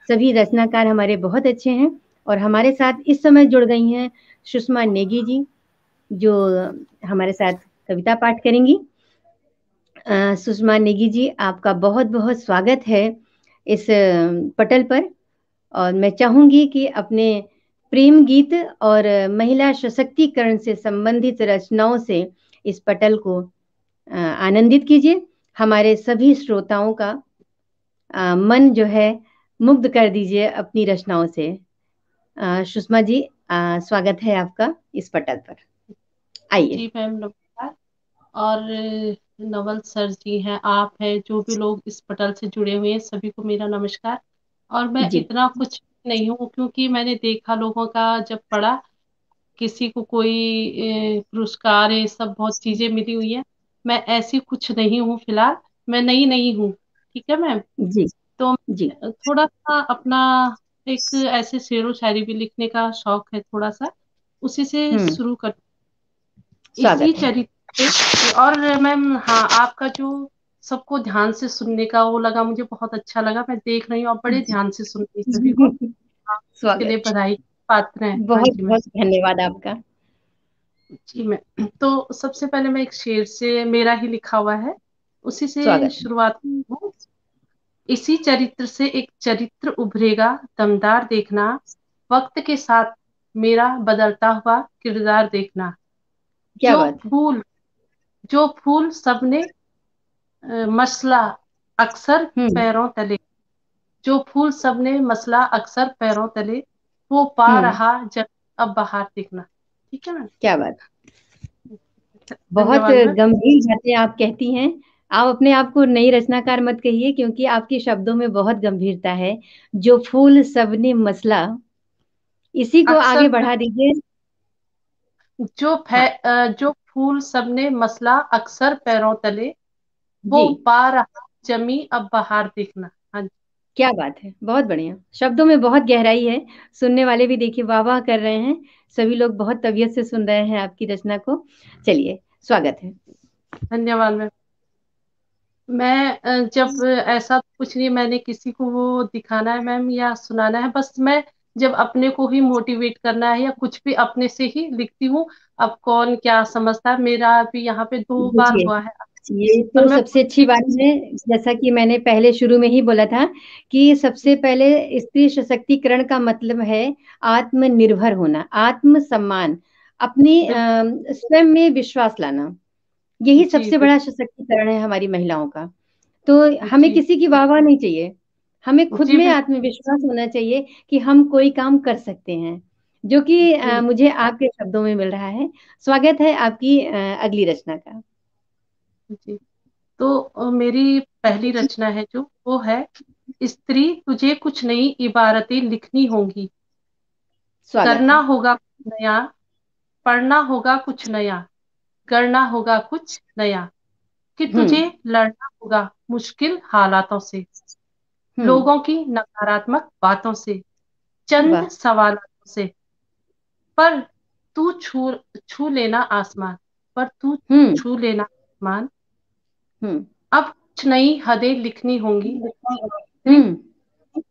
सभी रचनाकार हमारे बहुत अच्छे हैं और हमारे साथ इस समय जुड़ गई हैं सुषमा नेगी जी, जो हमारे साथ कविता पाठ करेंगी। सुषमा नेगी जी, आपका बहुत बहुत स्वागत है इस पटल पर। और मैं चाहूंगी कि अपने प्रेम गीत और महिला सशक्तिकरण से संबंधित रचनाओं से इस पटल को आनंदित कीजिए। हमारे सभी श्रोताओं का मन जो है मुग्ध कर दीजिए अपनी रचनाओं से। सुषमा जी, स्वागत है आपका इस पटल पर। आइए। जी मैम, नमस्कार। और नवल सर जी हैं, आप हैं, जो भी लोग इस पटल से जुड़े हुए हैं, सभी को मेरा नमस्कार। और मैं जी इतना कुछ नहीं हूँ, क्योंकि मैंने देखा लोगों का जब पढ़ा, किसी को कोई पुरस्कार, ये सब बहुत चीजें मिली हुई है। मैं ऐसी कुछ नहीं हूँ फिलहाल। मैं नई नहीं हूँ, ठीक है मैम। जी तो जी। थोड़ा सा अपना एक ऐसे शेरो शायरी भी लिखने का शौक है थोड़ा सा, उसी से शुरू कर। इसी स्वागत है। चरित्र पे। और मैम, हाँ, आपका जो सबको ध्यान से सुनने का वो लगा, मुझे बहुत अच्छा लगा। मैं देख रही हूँ आप बड़े जी। हाँ, ध्यान से सुन रही सभी को। आप इसके लिए स्वागत। बधाई के पात्र हैं। हाँ बहुत जी मैम। बहुत धन्यवाद आपका। जी मैम, तो सबसे पहले मैं एक शेर से, मेरा ही लिखा हुआ है, उसी से स्वागत है। शुरुआत हूँ। इसी चरित्र से एक चरित्र उभरेगा दमदार, देखना वक्त के साथ मेरा बदलता हुआ किरदार देखना। क्या जो बात है। फूल जो फूल सबने मसला अक्सर हम्म पैरों तले, जो फूल सबने मसला अक्सर पैरों तले, वो पा हम्म। रहा जब अब बाहर दिखना। ठीक है ना। क्या बात। बहुत धन्यवाद मैम। गंभीर बातें आप कहती हैं। आप अपने आप को नई रचनाकार मत कहिए, क्योंकि आपके शब्दों में बहुत गंभीरता है। जो फूल सबने मसला, इसी को अक्सर आगे बढ़ा दीजिए। हाँ। जो फूल सबने मसला अक्सर पैरों तले, जी। वो पा रहा जमी अब बाहर दिखना। हाँ जी। क्या बात है, बहुत बढ़िया। शब्दों में बहुत गहराई है। सुनने वाले भी देखिए वाह वाह कर रहे हैं। सभी लोग बहुत तबीयत से सुन रहे हैं आपकी रचना को। चलिए, स्वागत है। धन्यवाद मैम। मैं जब ऐसा कुछ नहीं, मैंने किसी को वो दिखाना है मैम या सुनाना है, बस मैं जब अपने को ही मोटिवेट करना है या कुछ भी अपने से ही लिखती हूँ। अब कौन क्या समझता है, मेरा भी यहाँ पे 2 बार देखिए, हुआ है। ये पर तो मैं सबसे अच्छी बात है। जैसा कि मैंने पहले शुरू में ही बोला था कि सबसे पहले स्त्री सशक्तिकरण का मतलब है आत्मनिर्भर होना, आत्मसम्मान, अपनी बिल्कुल। स्वयं में विश्वास लाना। यही जी सबसे बड़ा सशक्तिकरण है हमारी महिलाओं का। तो हमें जी किसी की वाहवाह नहीं चाहिए। हमें खुद जी में बिल्कुल। आत्मविश्वास होना चाहिए कि हम कोई काम कर सकते हैं, जो कि बिल्कुल मुझे आपके शब्दों में मिल रहा है। स्वागत है आपकी अगली रचना का। जी। तो मेरी पहली रचना है जो, वो है, स्त्री तुझे कुछ नई इबारतें लिखनी होंगी, स्वागत करना है। होगा कुछ नया, पढ़ना होगा कुछ नया, करना होगा कुछ नया, कि तुझे हम्म लड़ना होगा मुश्किल हालातों से, हम्म। लोगों की नकारात्मक बातों से, चंद वाह। सवालों से। पर तू छू छू लेना आसमान, पर तू हम्म छू लेना आसमान। हम्म अब कुछ नई हदें लिखनी होंगी। स्त्री हम्म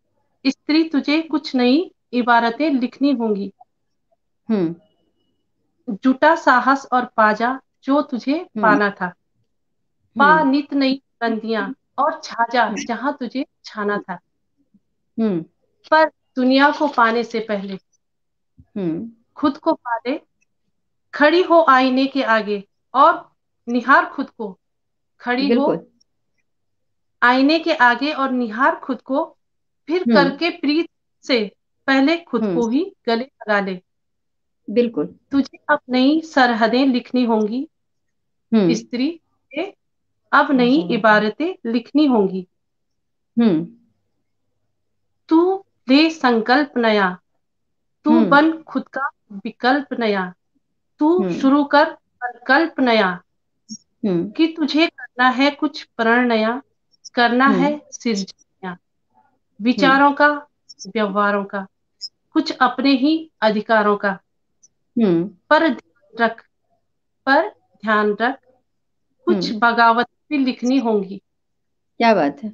स्त्री तुझे कुछ नई इबारतें लिखनी होंगी, हम्म जुटा साहस और पाजा जो तुझे हम्म पाना था, पा हम्म नित नई बुलंदियां और छा जा जहां तुझे छाना था। हम्म पर दुनिया को पाने से पहले हम्म। खुद को पा ले, खड़ी हो आईने के आगे और निहार खुद को, खड़ी हो बिल्कुल। आईने के आगे और निहार खुद को, फिर हम्म करके प्रीत से पहले खुद हम्म। को ही गले लगा ले। बिल्कुल। तुझे अब नई सरहदें लिखनी होंगी, हम्म स्त्री तुझे अब नई इबारतें लिखनी होंगी। हम्म तू ले संकल्प नया, तू हम्म बन खुद का विकल्प नया, तू हम्म शुरू कर संकल्प नया, हम्म कि तुझे करना है कुछ प्रण नया, करना है हम्म सृजन नया, हम्म विचारों का, व्यवहारों का, कुछ अपने ही अधिकारों का। हम्म पर ध्यान रख, पर ध्यान रख, कुछ हम्म। बगावत भी लिखनी होंगी। क्या बात है।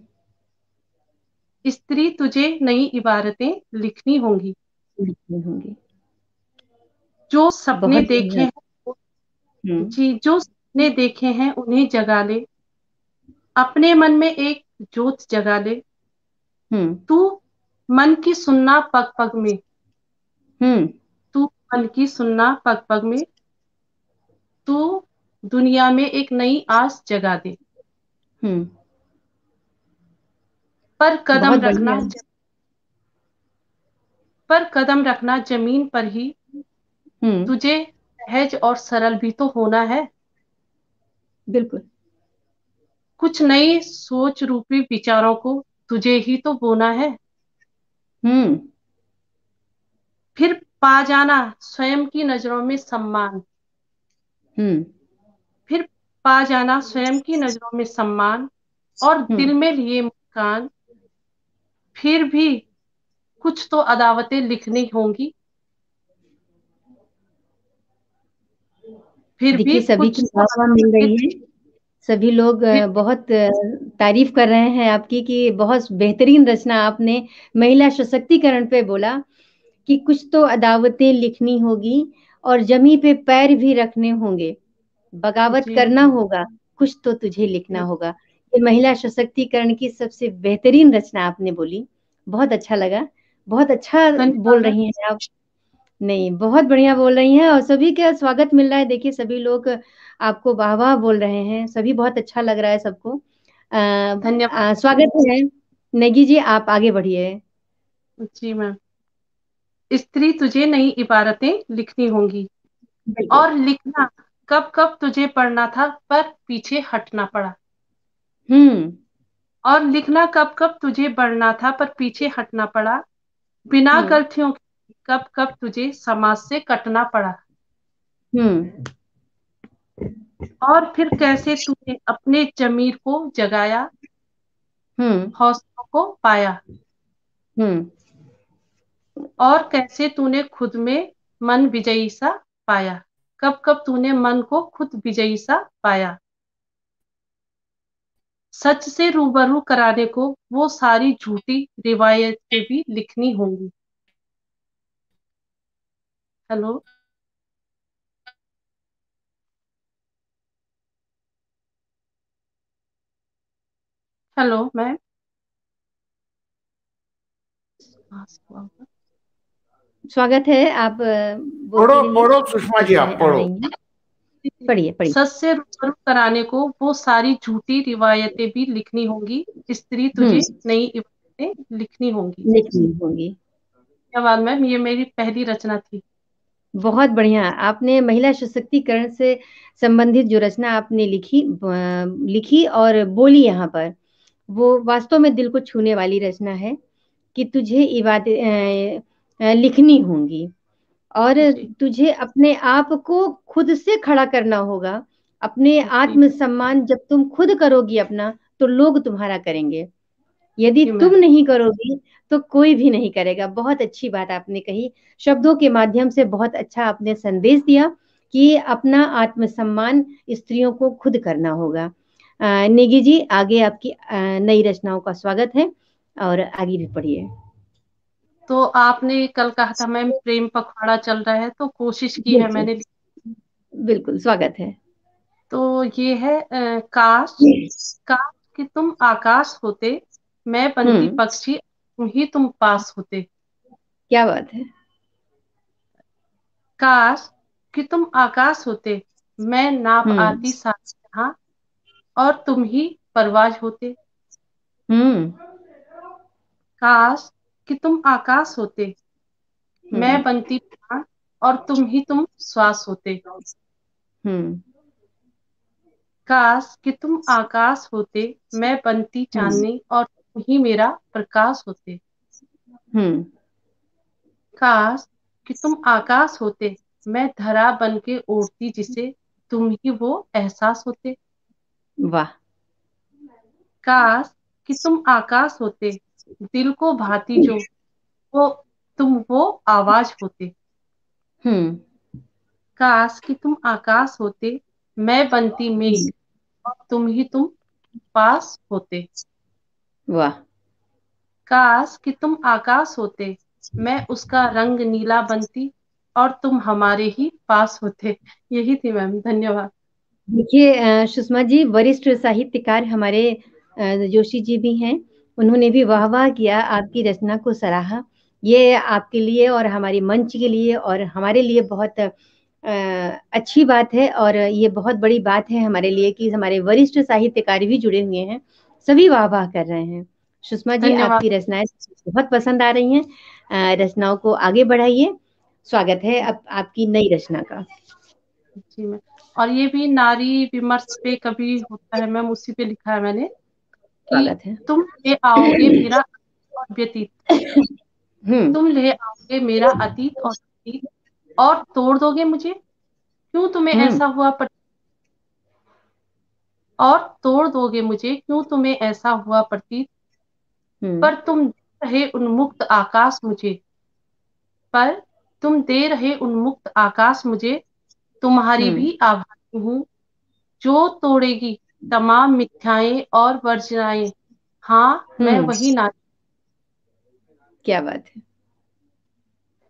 स्त्री तुझे नई इबारतें लिखनी होंगी। लिखनी होंगी। जो सपने बहुत देखे बढ़िया। हैं, हम्म। जी, जो सपने देखे हैं उन्हें जगा ले, अपने मन में एक जोत जगा ले। हम्म। तू मन की सुनना पग पग में, हम्म। तू मन की सुनना पग पग में, तू दुनिया में एक नई आस जगा दे। हम्म। पर बहुत कदम बढ़िया। रखना, पर कदम रखना जमीन पर ही, हम्म। तुझे सहज और सरल भी तो होना है। बिल्कुल। कुछ नई सोच रूपी विचारों को तुझे ही तो बोना है। हम्म। फिर पा जाना स्वयं की नजरों में सम्मान, हम्म। फिर पा जाना स्वयं की नजरों में सम्मान, और हम्म। दिल में लिए मुस्कान। फिर भी कुछ तो अदावतें लिखनी होंगी, फिर भी देखिए, सभी कुछ की तो वाह वाह मिल अदावतें, रही है। सभी लोग फिर बहुत तारीफ कर रहे हैं आपकी कि बहुत बेहतरीन रचना आपने महिला सशक्तिकरण पे बोला कि कुछ तो अदावतें लिखनी होगी और जमी पे पैर भी रखने होंगे, बगावत जी करना मैम, होगा, कुछ तो तुझे लिखना जी, होगा। ये महिला सशक्तिकरण की सबसे बेहतरीन रचना आपने बोली। बहुत अच्छा लगा। बहुत अच्छा धन्यवाद बोल मैम। रही हैं आप। नहीं, बहुत बढ़िया बोल रही हैं और सभी का स्वागत मिल रहा है। देखिए, सभी लोग आपको वाह वाह बोल रहे हैं। सभी बहुत अच्छा लग रहा है सबको। धन्यवाद। स्वागत है। नेगी जी, आप आगे बढ़िए। जी मैम। स्त्री तुझे नई इबारतें लिखनी होंगी, बिल्कुल। और लिखना कब कब तुझे पढ़ना था पर पीछे हटना पड़ा। हम्म। और लिखना कब कब तुझे बढ़ना था पर पीछे हटना पड़ा। बिना हम्म। गलतियों के कब कब तुझे समाज से कटना पड़ा। हम्म। और फिर कैसे तूने अपने जमीर को जगाया, हम्म। हौसलों को पाया। हम्म। और कैसे तूने खुद में मन विजयी सा पाया। कब कब तूने मन को खुद विजयी सा पाया। सच से रूबरू कराने को वो सारी झूठी रिवायतें भी लिखनी होंगी। हेलो। Hello ma'am. स्वागत है। आप पढ़ो बोलती रहिए। पढ़ो सुषमा जी, आप सूचनाएं आ पढ़ो। रही हैं। पढ़िए पढ़िए। सच से रूबरू कराने को वो सारी झूठी रिवायतें भी लिखनी होंगी। स्त्री हम्म। तुझे नई इबारतें लिखनी होंगी। लिखनी होंगी। धन्यवाद मैम, ये मेरी पहली रचना थी। बहुत बढ़िया। आपने महिला सशक्तिकरण से संबंधित जो रचना आपने लिखी और बोली यहाँ पर, वो वास्तव में दिल को छूने वाली रचना है कि तुझे ये बातें लिखनी होंगी और जी तुझे अपने आप को खुद से खड़ा करना होगा। अपने जी आत्मसम्मान जब तुम खुद करोगी अपना, तो लोग तुम्हारा करेंगे। यदि जी तुम मैम। नहीं करोगी तो कोई भी नहीं करेगा। बहुत अच्छी बात आपने कही। शब्दों के माध्यम से बहुत अच्छा आपने संदेश दिया कि अपना आत्मसम्मान स्त्रियों को खुद करना होगा। नेगी जी, आगे आपकी नई रचनाओं का स्वागत है और आगे भी पढ़िए। तो आपने कल कहा था मैम प्रेम पखवाड़ा चल रहा है, तो कोशिश की है बिल्कुल। मैंने। बिल्कुल स्वागत है। तो ये है काश, काश कि तुम आकाश होते, मैं बनती हम्म। पक्षी, तुम ही तुम पास होते। क्या बात है। काश कि तुम आकाश होते, मैं नाप हम्म। आती सारी जहां, और तुम ही परवाज होते। हम्म। काश कि तुम आकाश होते, मैं हम्म। बनती प्राण, और तुम श्वास होते। हम्म। काश कि तुम आकाश होते, मैं बनती हम्म। चांदनी, और तुम ही मेरा प्रकाश होते। हम्म। काश कि तुम आकाश होते, मैं धरा बन के उड़ती जिसे, तुम ही वो एहसास होते। वाह। काश कि तुम आकाश होते, दिल को भाती जो वो, तुम वो आवाज होते। हम्म। काश कि तुम आकाश होते, मैं बनती मेघ, हम्म। और तुम ही तुम पास होते। वाह। काश कि तुम आकाश होते, मैं उसका रंग नीला बनती और तुम हमारे ही पास होते। यही थी मैम, धन्यवाद। देखिए सुषमा जी, वरिष्ठ साहित्यकार हमारे जोशी जी भी हैं। उन्होंने भी वाह वाह किया, आपकी रचना को सराहा। ये आपके लिए और हमारे मंच के लिए और हमारे लिए बहुत अच्छी बात है, और ये बहुत बड़ी बात है हमारे लिए कि हमारे वरिष्ठ साहित्यकार भी जुड़े हुए हैं, सभी वाह वाह कर रहे हैं। सुषमा जी, धन्यवाद। आपकी रचनाएं बहुत पसंद आ रही हैं। रचनाओं को आगे बढ़ाइए। स्वागत है अब आपकी नई रचना का। जी मैम। और ये भी नारी विमर्श पे कभी होता है मैम, उसी पे लिखा है मैंने कि स्वागत है। तुम ले आओगे मेरा और व्यतीत, हम्म। तुम ले आओगे मेरा अतीत और व्यतीत, और तोड़ दोगे मुझे, क्यों तुम्हें हम्म। ऐसा हुआ और तोड़ दोगे मुझे, क्यों तुम्हें ऐसा हुआ प्रतीत। हम्म। पर तुम दे रहे उन्मुक्त आकाश मुझे, पर तुम दे रहे उन्मुक्त आकाश मुझे, तुम्हारी हम्म। भी आभारी हूँ, जो तोड़ेगी तमाम मिथ्याएं और वर्जनाएं। हाँ, मैं हम्म। वही नारी। क्या बात है।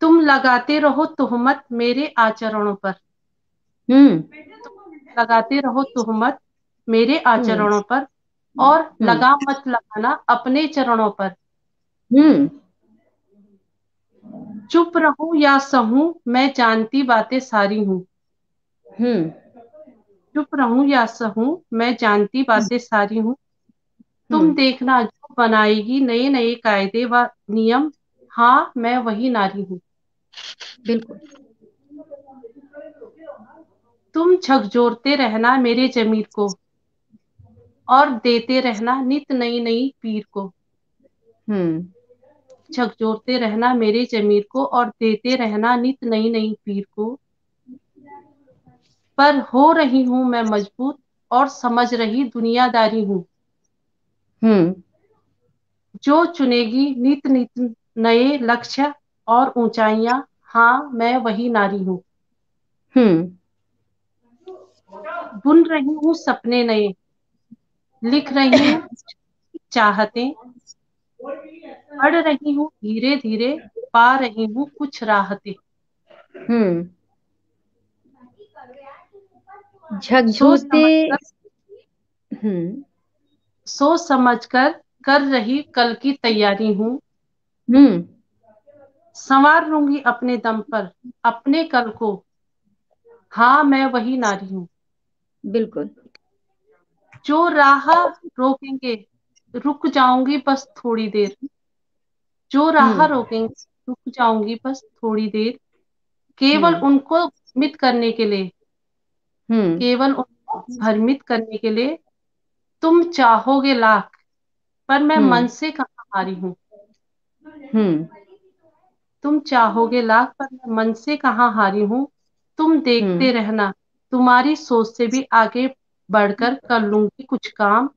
तुम लगाते रहो तुहमत मेरे आचरणों पर, हम्म। लगाते रहो तुहमत मेरे हम्म। आचरणों पर, और हम्म। लगाम मत लगाना अपने चरणों पर। हम्म। चुप रहूं या सहूं मैं जानती बातें सारी हूँ, हम्म। चुप रहूं या सहूं मैं जानती बातें सारी हूँ। तुम हम्म। देखना जो बनाएगी नए नए कायदे व नियम, हाँ मैं वही नारी हूँ। बिल्कुल। तुम झकझोरते रहना मेरे जमीर को, और देते रहना नित नई नई पीर को। हम्म। झकझोरते रहना मेरे जमीर को, और देते रहना नित नई नई पीर को। पर हो रही हूं मैं मजबूत, और समझ रही दुनियादारी हूँ, हम्म। जो चुनेगी नित नित नए लक्ष्य और ऊंचाइयां, हाँ मैं वही नारी हूँ। हम्म। बुन रही हूँ सपने नए, लिख रही हूँ चाहतें, पढ़ रही हूँ धीरे धीरे, पा रही हूँ कुछ राहतें। हम्म। सोच झकझोरते। समझकर, हम्म। सोच समझकर कर रही कल की तैयारी हूँ, हम्म। संवार लूंगी अपने दम पर अपने कल को, हाँ मैं वही नारी हूँ। बिल्कुल। जो राह रोकेंगे रुक जाऊंगी बस थोड़ी देर, जो राह हम्म। रोकेंगे रुक जाऊंगी बस थोड़ी देर, केवल हम्म। उनको भ्रमित करने के लिए, हम्म। केवल उनको भ्रमित करने के लिए। तुम चाहोगे लाख, पर मैं मन हम्म। से कहाँ हारी हूँ। हम्म। तुम चाहोगे लाख, पर मैं मन से कहाँ हारी हूँ। तुम हम्म। देखते रहना, तुम्हारी सोच से भी आगे बढ़कर कर लूंगी कुछ काम,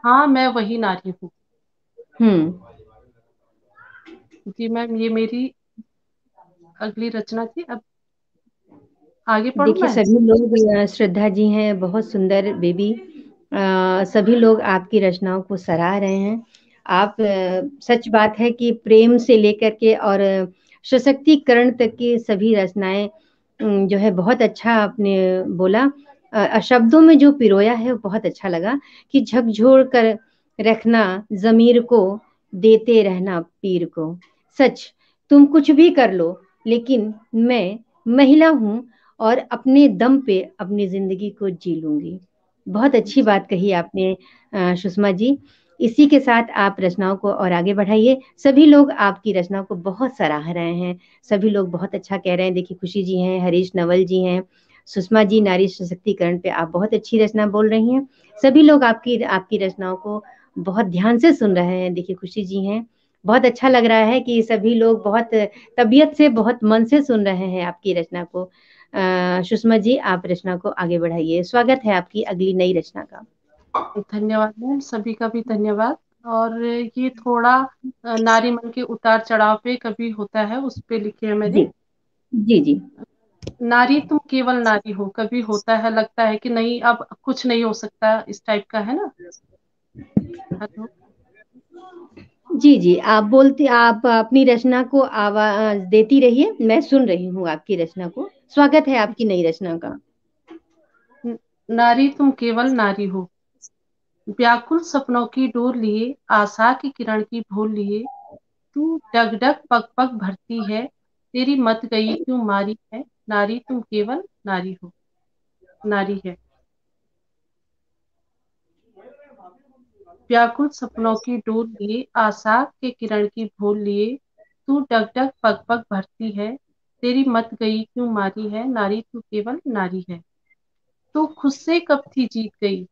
हाँ मैं वही नारी हूँ। हम्म। जी मैम, ये मेरी अगली रचना थी। अब आगे पढ़ूँ देखिए मैं? सभी लोग, श्रद्धा जी हैं बहुत सुंदर बेबी। सभी लोग आपकी रचनाओं को सराह रहे हैं। आप सच बात है कि प्रेम से लेकर के और सशक्तिकरण तक की सभी रचनाएं जो है बहुत अच्छा आपने बोला। शब्दों में जो पिरोया है वो बहुत अच्छा लगा कि झकझोर कर रखना जमीर को, देते रहना पीर को। सच, तुम कुछ भी कर लो, लेकिन मैं महिला हूँ और अपने दम पे अपनी जिंदगी को जी लूंगी। बहुत अच्छी बात कही आपने सुषमा जी। इसी के साथ आप रचनाओं को और आगे बढ़ाइए। सभी लोग आपकी रचनाओं को बहुत सराह रहे हैं, सभी लोग बहुत अच्छा कह रहे हैं। देखिए खुशी जी हैं, हरीश नवल जी हैं, सुषमा जी नारी सशक्तिकरण पे आप बहुत अच्छी रचना बोल रही हैं। सभी लोग आपकी आपकी रचनाओं को बहुत ध्यान से सुन रहे हैं। देखिए खुशी जी हैं, बहुत अच्छा लग रहा है कि सभी लोग बहुत तबीयत से, बहुत मन से सुन रहे हैं आपकी रचना को। सुषमा जी, आप रचना को आगे बढ़ाइए। स्वागत है आपकी अगली नई रचना का। धन्यवाद मैम, सभी का भी धन्यवाद। और ये थोड़ा नारी मन के उतार चढ़ाव पे कभी होता है, उस पे लिखे है जी। मैंने। जी। जी। नारी तुम केवल नारी हो, कभी होता है लगता है कि नहीं अब कुछ नहीं हो सकता, इस टाइप का है ना। हेलो। जी जी, आप अपनी रचना को आवाज देती रहिए, मैं सुन रही हूँ आपकी रचना को। स्वागत है आपकी नई रचना का। नारी तुम केवल नारी हो, व्याकुल सपनों की डोर लिए, आशा की किरण की भूल लिए, तू डग डग पग पग भरती है, तेरी मत गई क्यों मारी है, नारी तुम केवल नारी हो, नारी है। व्याकुल सपनों की डोर लिए, आशा के किरण की भूल लिए, तू डग डग पग पग भरती है, तेरी मत गई क्यों मारी है, नारी तू केवल नारी है। तू खुद से कब थी जीत गई,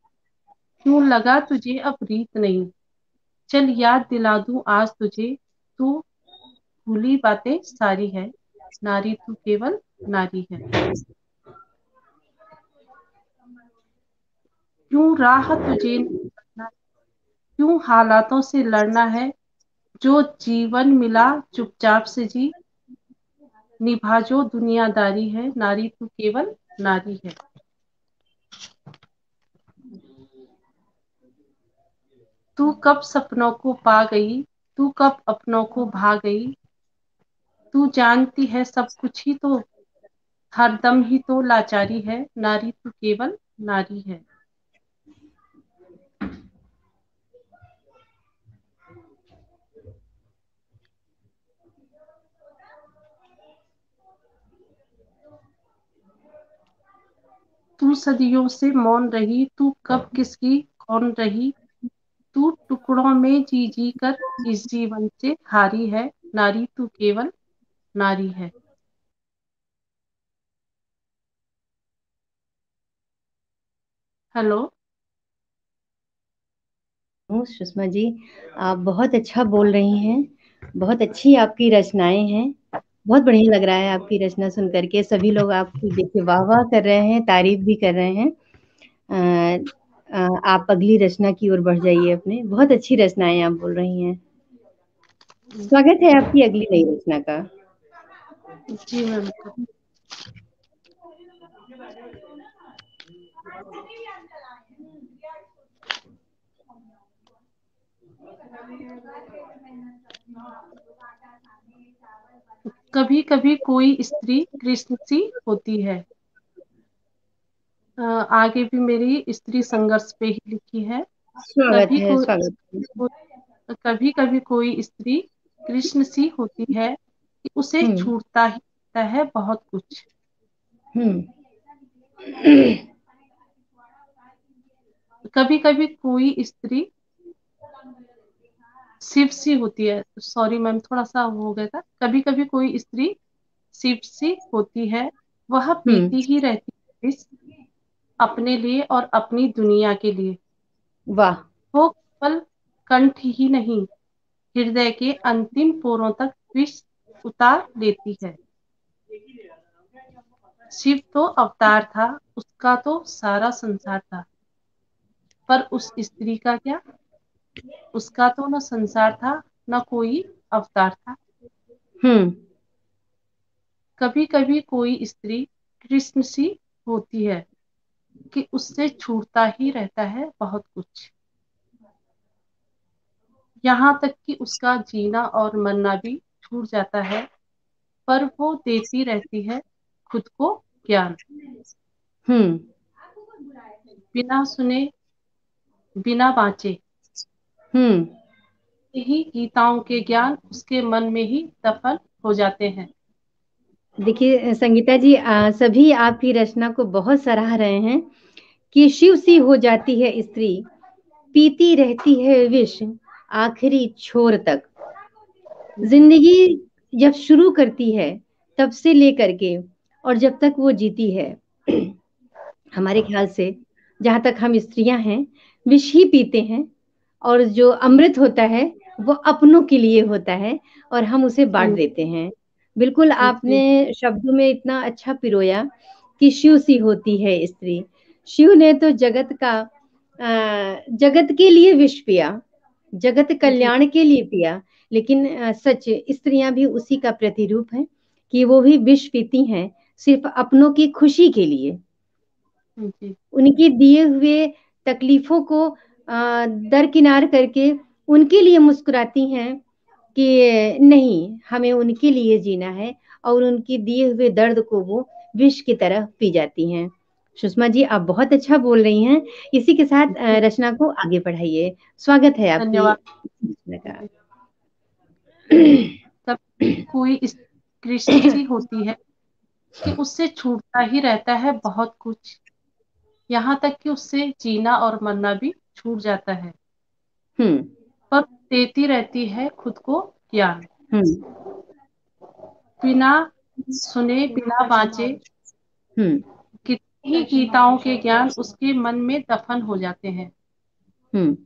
क्यों लगा तुझे अब रीत नहीं, चल याद दिला दूं आज तुझे, तू भूली बातें सारी है, नारी तू केवल नारी है। क्यों राह तुझे न चलना, क्यों हालातों से लड़ना है, जो जीवन मिला चुपचाप से जी, निभा जो दुनियादारी है, नारी तू केवल नारी है। तू कब सपनों को पा गई, तू कब अपनों को भा गई, तू जानती है सब कुछ ही तो, हरदम ही तो लाचारी है, नारी तू केवल नारी है। तू सदियों से मौन रही, तू कब किसकी कौन रही, तू टुकड़ों में जी जी कर इस जीवन से हारी है, नारी तू केवल नारी है। हेलो। सुषमा जी, आप बहुत अच्छा बोल रही हैं, बहुत अच्छी आपकी रचनाएं हैं। बहुत बढ़िया लग रहा है आपकी रचना सुन करके। सभी लोग आपकी देखिए वाह वाह कर रहे हैं, तारीफ भी कर रहे हैं। आप अगली रचना की ओर बढ़ जाइए अपने। बहुत अच्छी रचनाएं आप बोल रही हैं। स्वागत है आपकी अगली नई रचना का। जी मैम। कभी कभी कोई स्त्री कृष्ण सी होती है। आगे भी मेरी स्त्री संघर्ष पे ही लिखी है। स्वागत कभी है, को स्वागत है। कभी कभी कोई स्त्री कृष्ण सी होती है, कि उसे हम्म छूटता ही रहता है बहुत कुछ। हम्म कभी कभी कोई स्त्री शिव सी होती है, सॉरी मैम थोड़ा सा वो हो गया था। कभी कभी कोई स्त्री शिव सी होती है, वह हम्म पीती ही रहती है विष, अपने लिए और अपनी दुनिया के लिए। वाह। वो केवल कंठ ही नहीं, हृदय के अंतिम पोरों तक विष उतार लेती है। शिव तो अवतार था, उसका तो सारा संसार था, पर उस स्त्री का क्या, उसका तो न संसार था, न कोई अवतार था। हम्म कभी कभी कोई स्त्री कृष्ण सी होती है, कि उससे छूटता ही रहता है बहुत कुछ, यहाँ तक कि उसका जीना और मरना भी छूट जाता है, पर वो देती रहती है खुद को ज्ञान। हम्म बिना सुने बिना बाँचे, हम्म यही गीताओं के ज्ञान उसके मन में ही दफन हो जाते हैं। देखिए संगीता जी, सभी आपकी रचना को बहुत सराह रहे हैं कि शिव सी हो जाती है स्त्री, पीती रहती है विष आखिरी छोर तक। जी जिंदगी जब शुरू करती है तब से लेकर के और जब तक वो जीती है, हमारे ख्याल से जहाँ तक हम स्त्रियां हैं, विष ही पीते हैं। और जो अमृत होता है वो अपनों के लिए होता है और हम उसे बांट देते हैं। बिल्कुल आपने जी शब्दों में इतना अच्छा पिरोया कि शिव सी होती है स्त्री। शिव ने तो जगत के लिए विष पिया, जगत जी कल्याण के लिए पिया। लेकिन सच स्त्रियां भी उसी का प्रतिरूप है कि वो भी विष पीती हैं सिर्फ अपनों की खुशी के लिए। जी उनके दिए हुए तकलीफों को दरकिनार करके उनके लिए मुस्कुराती हैं कि नहीं, हमें उनके लिए जीना है, और उनके दिए हुए दर्द को वो विष की तरह पी जाती हैं। सुषमा जी, आप बहुत अच्छा बोल रही हैं। इसी के साथ रचना को आगे बढ़ाइए। स्वागत है आपकी धन्यवाद। रचना का। तब कोई इस कृष्ण सी होती है कि उससे छूटता ही रहता है बहुत कुछ, यहाँ तक कि उससे जीना और मरना भी छूट जाता है, हम्म पर देती रहती है खुद को ज्ञान। हम्म बिना सुने बिना बाँचे हम्म कितनी ही गीताओं के ज्ञान उसके मन में दफन हो जाते हैं। हम्म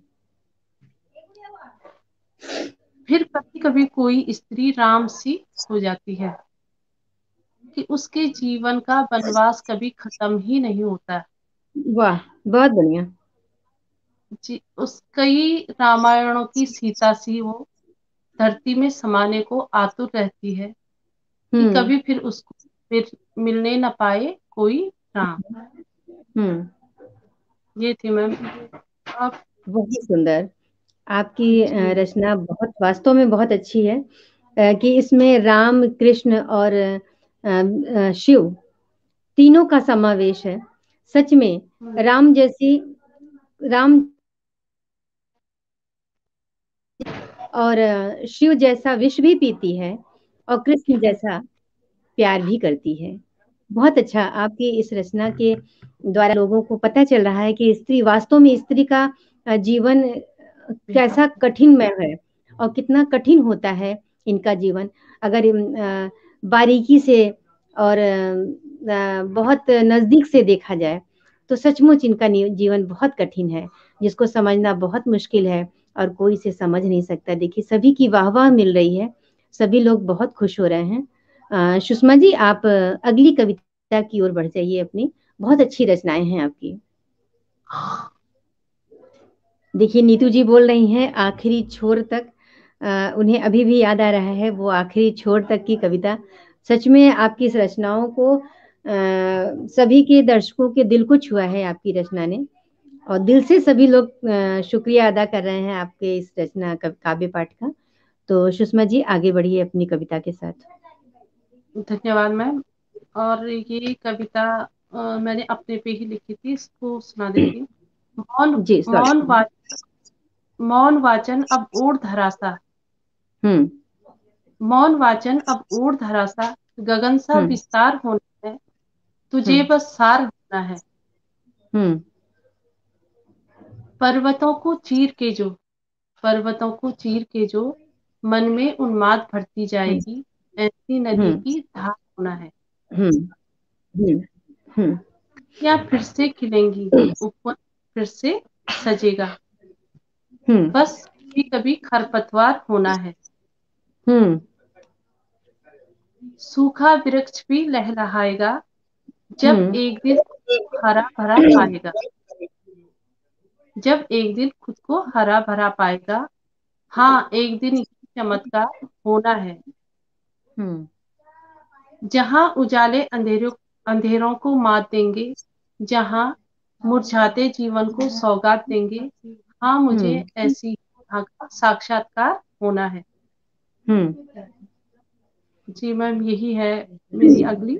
फिर कभी कभी कोई स्त्री राम सी हो जाती है कि उसके जीवन का वनवास कभी खत्म ही नहीं होता। वाह, बहुत बढ़िया। जी, उस कई रामायणों की सीता सी वो धरती में समाने को आतुर रहती है कि हम्म कभी फिर उसको फिर मिलने न पाए कोई राम। हम्म ये थी मैम। आप। बहुत सुंदर। आपकी जी। रचना बहुत, वास्तव में बहुत अच्छी है। कि इसमें राम, कृष्ण और शिव तीनों का समावेश है। सच में राम जैसी, राम और शिव जैसा विष भी पीती है, और कृष्ण जैसा प्यार भी करती है। बहुत अच्छा, आपकी इस रचना के द्वारा लोगों को पता चल रहा है कि स्त्री, वास्तव में स्त्री का जीवन कैसा कठिनमय है, और कितना कठिन होता है इनका जीवन। अगर बारीकी से और बहुत नजदीक से देखा जाए, तो सचमुच इनका जीवन बहुत कठिन है, जिसको समझना बहुत मुश्किल है, और कोई इसे समझ नहीं सकता। देखिए, सभी की वाहवाह मिल रही है, सभी लोग बहुत खुश हो रहे हैं। सुषमा जी, आप अगली कविता की ओर बढ़ जाइए अपनी। बहुत अच्छी रचनाएं हैं आपकी। देखिए, नीतू जी बोल रही हैं आखिरी छोर तक। उन्हें अभी भी याद आ रहा है वो आखिरी छोर तक की कविता। सच में आपकी इस रचनाओं को सभी के दर्शकों के दिल को छुआ है आपकी रचना ने, और दिल से सभी लोग शुक्रिया अदा कर रहे हैं आपके इस रचना काव्य पाठ का। तो सुषमा जी, आगे बढ़िए अपनी कविता के साथ। धन्यवाद मैम। और ये कविता मैंने अपने पे ही लिखी थी, इसको सुना देती हूँ। मौन जी, मौन स्वागत। वा, मौन वाचन अब ओढ़ धरासा। हम्म मौन वाचन अब ओढ़ धरासा, गगन सा हम्म विस्तार होना है, तुझे हम्म बस सार होना है। हम्म पर्वतों को चीर के जो पर्वतों को चीर के जो मन में उन्माद भरती हम्म जाएगी, ऐसी नदी हम्म की धार होना है। हम्म हम्म हम्म या फिर से खिलेंगी, ऊपर फिर से सजेगा, हम्म बस कभी कभी खरपतवार होना है। हम्म सूखा वृक्ष भी लहलहाएगा, जब हम्म एक दिन हरा भरा पाएगा। जब एक दिन खुद को हरा भरा पाएगा, हाँ एक दिन ये चमत्कार होना है। हम्म जहां उजाले अंधेरों को मात देंगे, जहां मुरझाते जीवन को सौगात देंगे, हाँ मुझे हम्म ऐसी यहाँ का साक्षात्कार होना है। हम्म जी मैम, यही है मेरी अगली।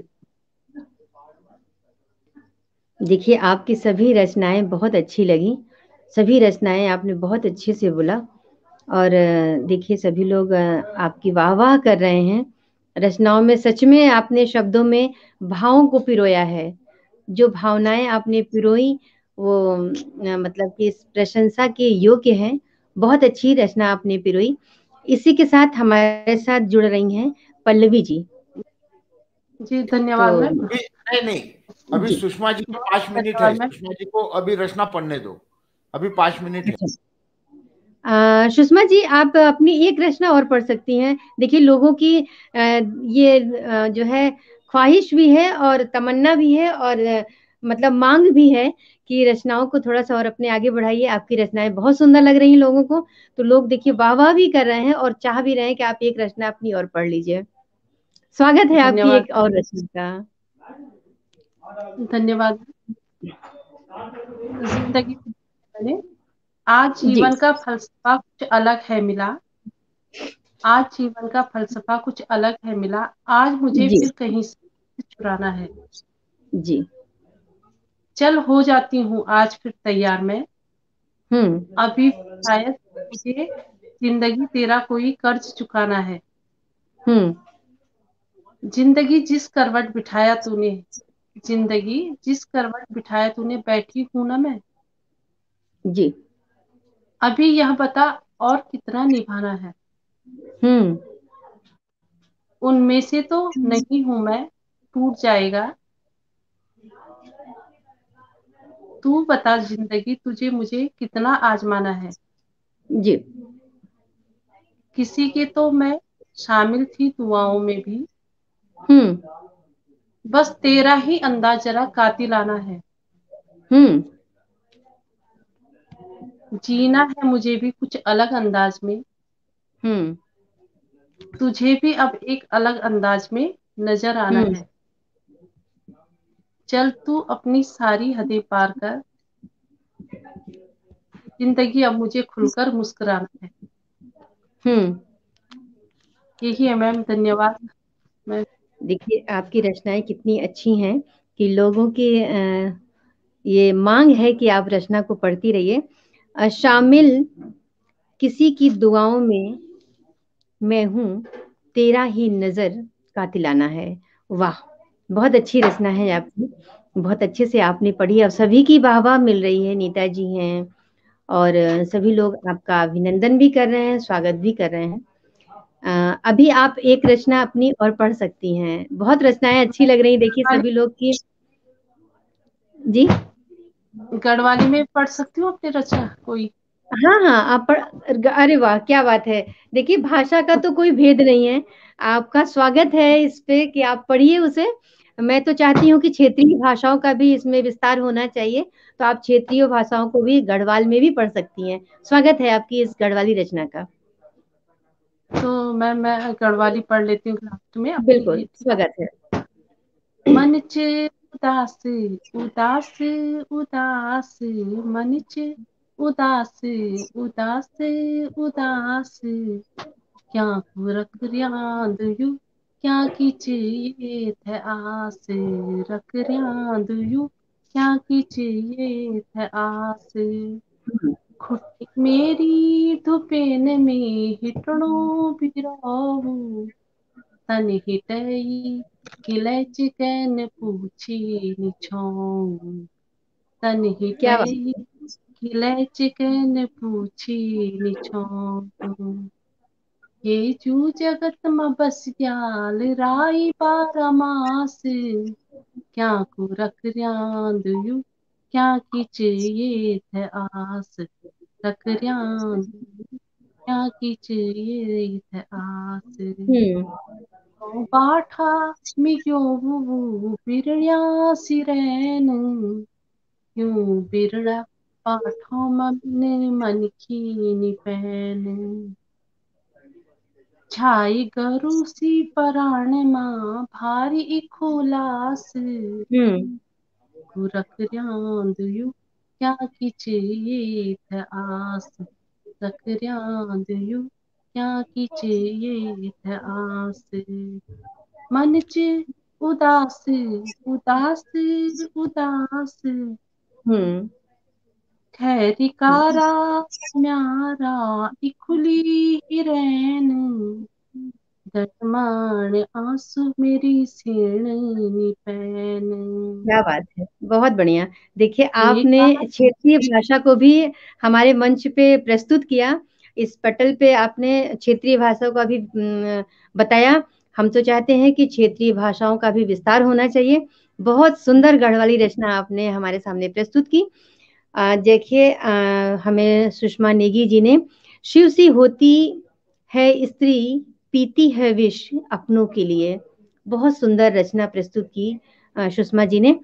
देखिए, आपकी सभी रचनाएं बहुत अच्छी लगी। सभी रचनाएं आपने बहुत अच्छे से बोला, और देखिए, सभी लोग आपकी वाह वाह कर रहे हैं। रचनाओं में सच में आपने शब्दों में भावों को पिरोया है। जो भावनाएं आपने पिरोई, वो मतलब कि इस प्रशंसा के योग्य है। बहुत अच्छी रचना आपने पिरोई। इसी के साथ हमारे साथ जुड़ रही हैं पल्लवी जी। जी तो धन्यवाद मैम। अभी नहीं नहीं, अभी जी, सुषमा जी को 5 मिनट है। धन्यवाद मैम। सुषमा जी को अभी रचना पढ़ने दो, अभी 5 मिनट है। अच्छा। सुषमा जी, आप अपनी एक रचना और पढ़ सकती हैं। देखिए, लोगों की ये जो है ख्वाहिश भी है, और तमन्ना भी है, और मतलब मांग भी है कि रचनाओं को थोड़ा सा और अपने आगे बढ़ाइए। आपकी रचनाएं बहुत सुंदर लग रही हैं लोगों को। तो लोग देखिए वाह वाह भी कर रहे हैं, और चाह भी रहे हैं कि आप एक रचना अपनी और पढ़ लीजिए। स्वागत है आपकी धन्यवाद। एक और रचना का। धन्यवाद। जिंदगी मैंने आज जी जीवन का फलसफा कुछ अलग है मिला, आज जीवन का फलसफा कुछ अलग है मिला, आज मुझे जी फिर कहीं से चुराना है। जी। चल हो जाती हूँ आज फिर तैयार मैं, अभी शायद मुझे जिंदगी तेरा कोई कर्ज चुकाना है। जिंदगी जिस करवट बिठाया तूने, जिंदगी जिस करवट बिठाया तूने, बैठी हूं ना मैं। जी। अभी यह बता और कितना निभाना है, उनमें से तो नहीं हूं मैं, टूट जाएगा। तू बता जिंदगी तुझे मुझे कितना आजमाना है। जी। किसी के तो मैं शामिल थी दुआओं में भी, बस तेरा ही अंदाज जरा कातिलाना है। जीना है मुझे भी कुछ अलग अंदाज में, तुझे भी अब एक अलग अंदाज में नजर आना है। चल तू अपनी सारी हदें पार कर, जिंदगी अब मुझे खुलकर मुस्कुराना है। यही है मैम, धन्यवाद मैम। देखिए आपकी रचनाएं कितनी अच्छी हैं कि लोगों की ये मांग है कि आप रचना को पढ़ती रहिए। शामिल किसी की दुआओं में मैं हूँ, तेरा ही नजर कातिलाना है। वाह, बहुत अच्छी रचना है आपकी, बहुत अच्छे से आपने पढ़ी। अब सभी की वाहवाह मिल रही है, नीता जी हैं और सभी लोग आपका अभिनंदन भी कर रहे हैं, स्वागत भी कर रहे हैं। अभी आप एक रचना अपनी और पढ़ सकती हैं। बहुत रचनाएं अच्छी लग रही, देखिए सभी लोग की। जी गढ़वाली में पढ़ सकती हूँ अपनी रचना कोई? हाँ हाँ, आप पढ़। अरे वाह, क्या बात है। देखिए भाषा का तो कोई भेद नहीं है। आपका स्वागत है इस पे कि आप पढ़िए उसे। मैं तो चाहती हूँ कि क्षेत्रीय भाषाओं का भी इसमें विस्तार होना चाहिए, तो आप क्षेत्रीय भाषाओं को भी गढ़वाल में भी पढ़ सकती हैं। स्वागत है आपकी इस गढ़वाली रचना का। तो मैं गढ़वाली पढ़ लेती हूँ लास्ट में अपनी बिल्कुल, ये। स्वागत है। मन च उदास उदास उदास, मन च उदास उदास उदास, क्या रख रियाद यू, क्या कीजिए थे आस, रख रियाद यू, क्या कीजिए थे आस। खुटी मेरी धुपेन में हिटड़ो बिराऊ, तन हिटई किलच कैन पूछी निछाऊ, तन क्या बात। हिटई किलच कैन पूछी निछाऊ। ये जू जगत में बस ग्याल राई बारह मास, क्या को रख रियाद यू, क्या कीजिए थे आस, रख रियाद क्या कीजिए थे आस। बाठा मिग्यो बिरया सिरैन, यूं बिरड़ा पाठों मन की निपैन। छाई गरु सी पराण माँ भारी इखुलास, रख रियाद यू, क्या कीजिए थे आस, रख रियाद यू, क्या कीजिए थे आस। मन च उदास उदास उदास, ठहरी कारा म्यारा इखुली हिरैन, दटमान आंसू मेरी सीण पैन। क्या बात है, बहुत बढ़िया। देखिए एक आपने बार क्षेत्रीय भाषा को भी हमारे मंच पे प्रस्तुत किया। इस पटल पे आपने क्षेत्रीय भाषाओं का भी बताया। हम तो चाहते हैं कि क्षेत्रीय भाषाओं का भी विस्तार होना चाहिए। बहुत सुंदर गढ़वाली रचना आपने हमारे सामने प्रस्तुत की। देखिए हमें सुषमा नेगी जी ने शिव सी होती है स्त्री, पीती है विष अपनों के लिए, बहुत सुंदर रचना प्रस्तुत की सुषमा जी ने।